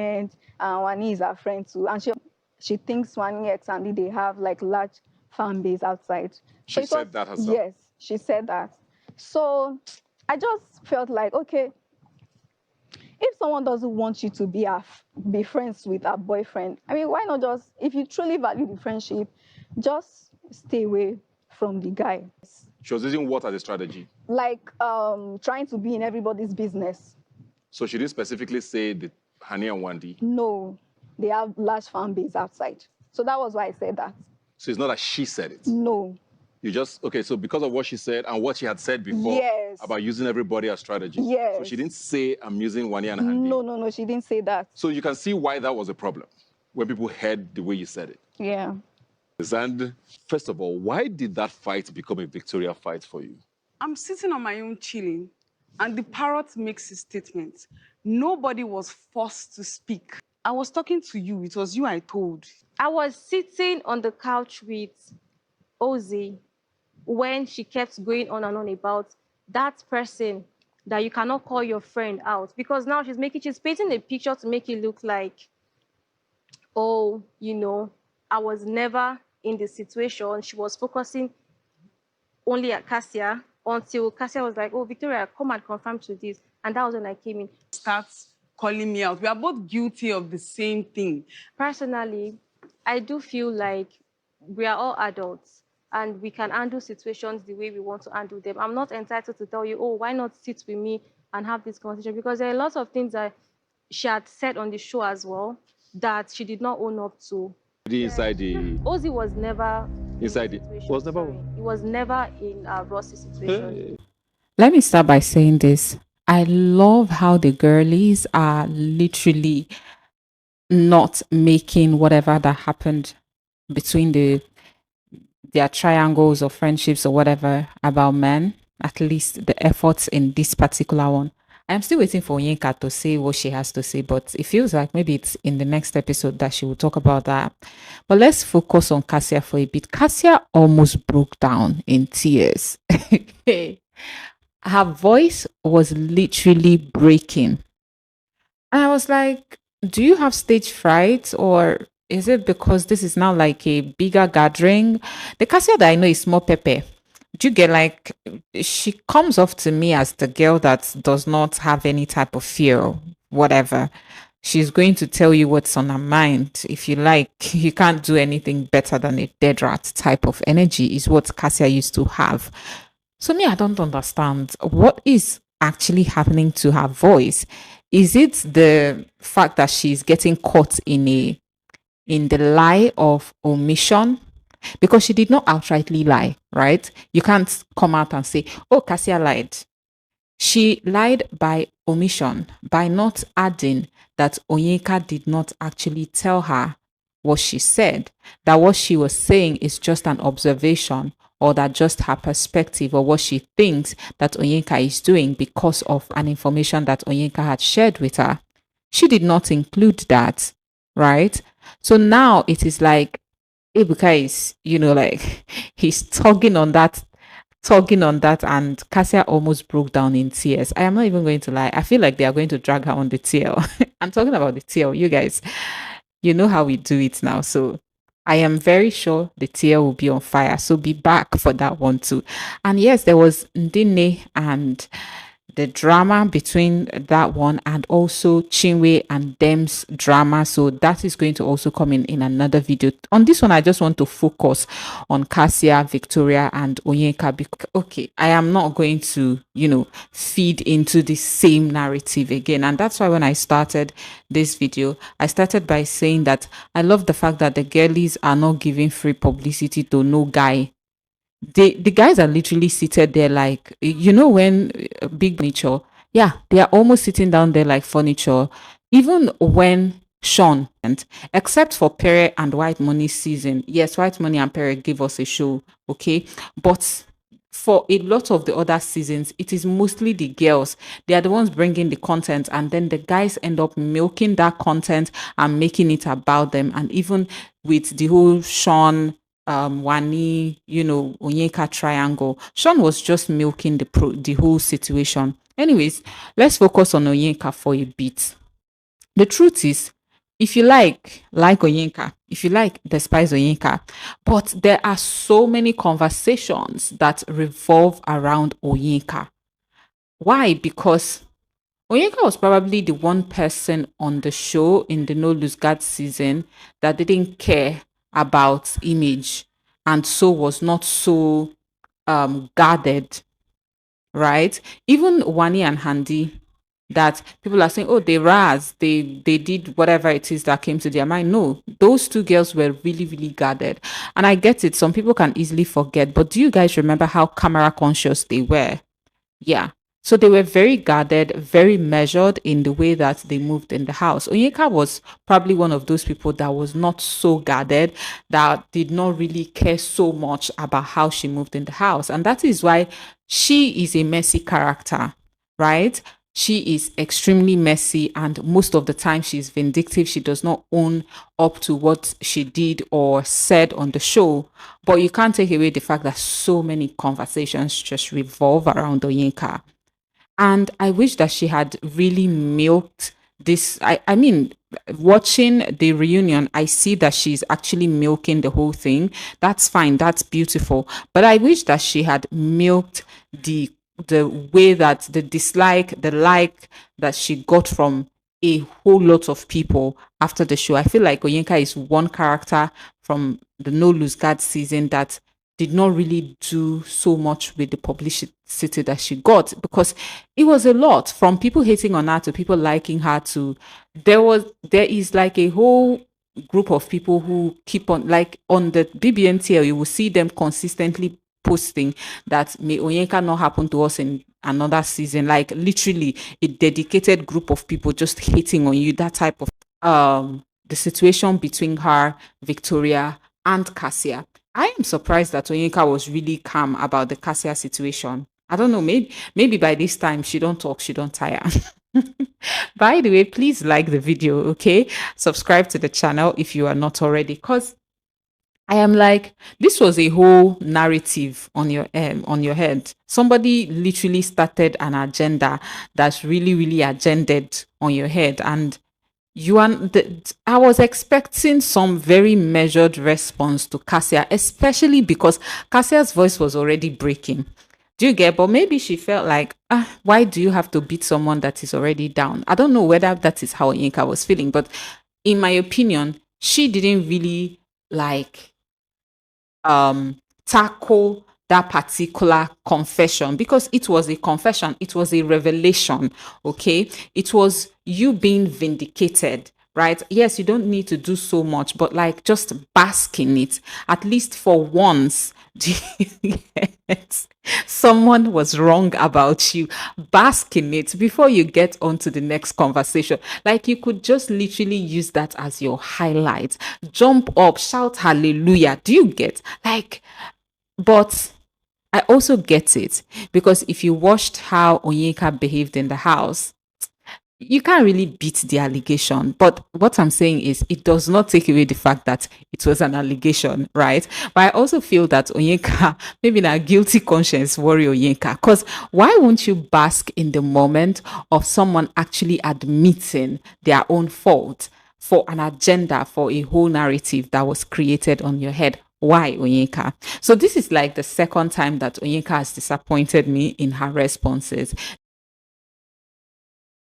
and Wani is her friend too, and she thinks Wani X and Lee, they have like large fan base outside. She said that herself. Yes, she said that. So I just felt like, okay, if someone doesn't want you to be friends with a boyfriend, I mean, why not just, if you truly value the friendship, just stay away from the guy. She was using what as a strategy? Like trying to be in everybody's business. So she didn't specifically say the Hani and Wandi? No, they have large fan base outside. So that was why I said that. So it's not that she said it? No. You just, okay, so because of what she said and what she had said before, yes, about using everybody as strategy. Yes. So she didn't say, I'm using Wani and Handi. No, she didn't say that. So you can see why that was a problem when people heard the way you said it. Yeah. And first of all, why did that fight become a Victoria fight for you? I'm sitting on my own chilling, and the parrot makes his statement. Nobody was forced to speak. I was talking to you. It was you I told. I was sitting on the couch with Ozzy when she kept going on and on about that person that you cannot call your friend out, because now she's painting a picture to make it look like, oh, you know, I was never in the situation. She was focusing only at Cassia until Cassia was like, oh, Victoria, come and confirm to this. And that was when I came in. Starts calling me out. We are both guilty of the same thing. Personally, I do feel like we are all adults and we can handle situations the way we want to handle them. I'm not entitled to tell you, oh, why not sit with me and have this conversation? Because there are lots of things that she had said on the show as well that she did not own up to. Inside the... Ozzy was never... Inside the... Was never... He was never in a Ross's situation. Let me start by saying this. I love how the girlies are literally not making whatever that happened between their triangles or friendships or whatever about men, at least the efforts in this particular one. I'm still waiting for Yinka to say what she has to say, but it feels like maybe it's in the next episode that she will talk about that. But let's focus on Cassia for a bit. Cassia almost broke down in tears. Her voice was literally breaking. And I was like, do you have stage fright, or is it because this is now like a bigger gathering? The Cassia that I know is more Pepe. Do you get, like, she comes off to me as the girl that does not have any type of fear, whatever. She's going to tell you what's on her mind. If you like, you can't do anything better than a dead rat type of energy is what Cassia used to have. So me, I don't understand what is actually happening to her voice. Is it the fact that she's getting caught in the lie of omission? Because she did not outrightly lie, right? You can't come out and say, oh, Cassia lied. She lied by omission, by not adding that Onyeka did not actually tell her what she said, that what she was saying is just an observation, or that just her perspective or what she thinks that Onyeka is doing because of an information that Onyeka had shared with her. She did not include that, right? So now it is like, Ebuka is, like, he's tugging on that, and Cassia almost broke down in tears. I am not even going to lie. I feel like they are going to drag her on the tail. I'm talking about the tail. You guys, you know how we do it now. So I am very sure the tail will be on fire. So be back for that one too. And yes, there was Ndine and the drama between that one, and also Chiwe and Dem's drama. So that is going to also come in another video. On this one, I just want to focus on Cassia, Victoria, and Onyeka. Because, okay, I am not going to, feed into the same narrative again. And that's why when I started this video, I started by saying that I love the fact that the girlies are not giving free publicity to no guy. The guys are literally seated there like, when big furniture, yeah, they are almost sitting down there like furniture. Even when Sean, except for Pere and White Money season, yes, White Money and Pere give us a show, okay, but for a lot of the other seasons, it is mostly the girls. They are the ones bringing the content, and then the guys end up milking that content and making it about them. And even with the whole Sean, Wani, Onyeka triangle, Sean was just milking the whole situation. Anyways, let's focus on Onyeka for a bit. The truth is, if you like Oyinka, if you like, despise Oyinka, but there are so many conversations that revolve around Oyinka. Why? Because Oyinka was probably the one person on the show in the No Lose Guard season that didn't care about image and so was not so guarded, right? Even Wani and Handy, that people are saying, oh, they did whatever it is that came to their mind. No, those two girls were really, really guarded. And I get it. Some people can easily forget, but do you guys remember how camera conscious they were? Yeah. So they were very guarded, very measured in the way that they moved in the house. Onyeka was probably one of those people that was not so guarded, that did not really care so much about how she moved in the house. And that is why she is a messy character, right? She is extremely messy, and most of the time she's vindictive. She does not own up to what she did or said on the show. But you can't take away the fact that so many conversations just revolve around Onyeka. And I wish that she had really milked this. I mean, watching the reunion, I see that she's actually milking the whole thing. That's fine. That's beautiful. But I wish that she had milked the way that the dislike, the like that she got from a whole lot of people after the show. I feel like Oyinka is one character from the No Lose Guard season that did not really do so much with the publicity that she got, because it was a lot, from people hating on her to people liking her to there is like a whole group of people who keep on, like on the BBNTL, you will see them consistently posting that may Onyeka not happen to us in another season. Like literally a dedicated group of people just hating on you. That type of the situation between her, Victoria, and Cassia. I am surprised that Onyeka was really calm about the Cassia situation. I don't know, maybe by this time she don't talk, she don't tire. By the way, please like the video, okay? Subscribe to the channel if you are not already, because I am like, this was a whole narrative on your head. Somebody literally started an agenda that's really, really agended on your head, and I was expecting some very measured response to Cassia, especially because Cassia's voice was already breaking. Do you get? But maybe she felt like, why do you have to beat someone that is already down? I don't know whether that is how Yinka was feeling, but in my opinion, she didn't really like tackle that particular confession, because it was a confession, it was a revelation. Okay, it was you being vindicated, right? Yes, you don't need to do so much, but like just bask in it, at least for once. Yes. Someone was wrong about you, bask in it before you get on to the next conversation. Like you could just literally use that as your highlight, jump up, shout hallelujah. Do you get? Like, but I also get it, because if you watched how Onyeka behaved in the house, you can't really beat the allegation. But what I'm saying is, it does not take away the fact that it was an allegation, right? But I also feel that Onyeka, maybe a guilty conscience worry Onyeka, because why won't you bask in the moment of someone actually admitting their own fault for an agenda, for a whole narrative that was created on your head? Why Onyeka? So this is like the second time that Onyeka has disappointed me in her responses.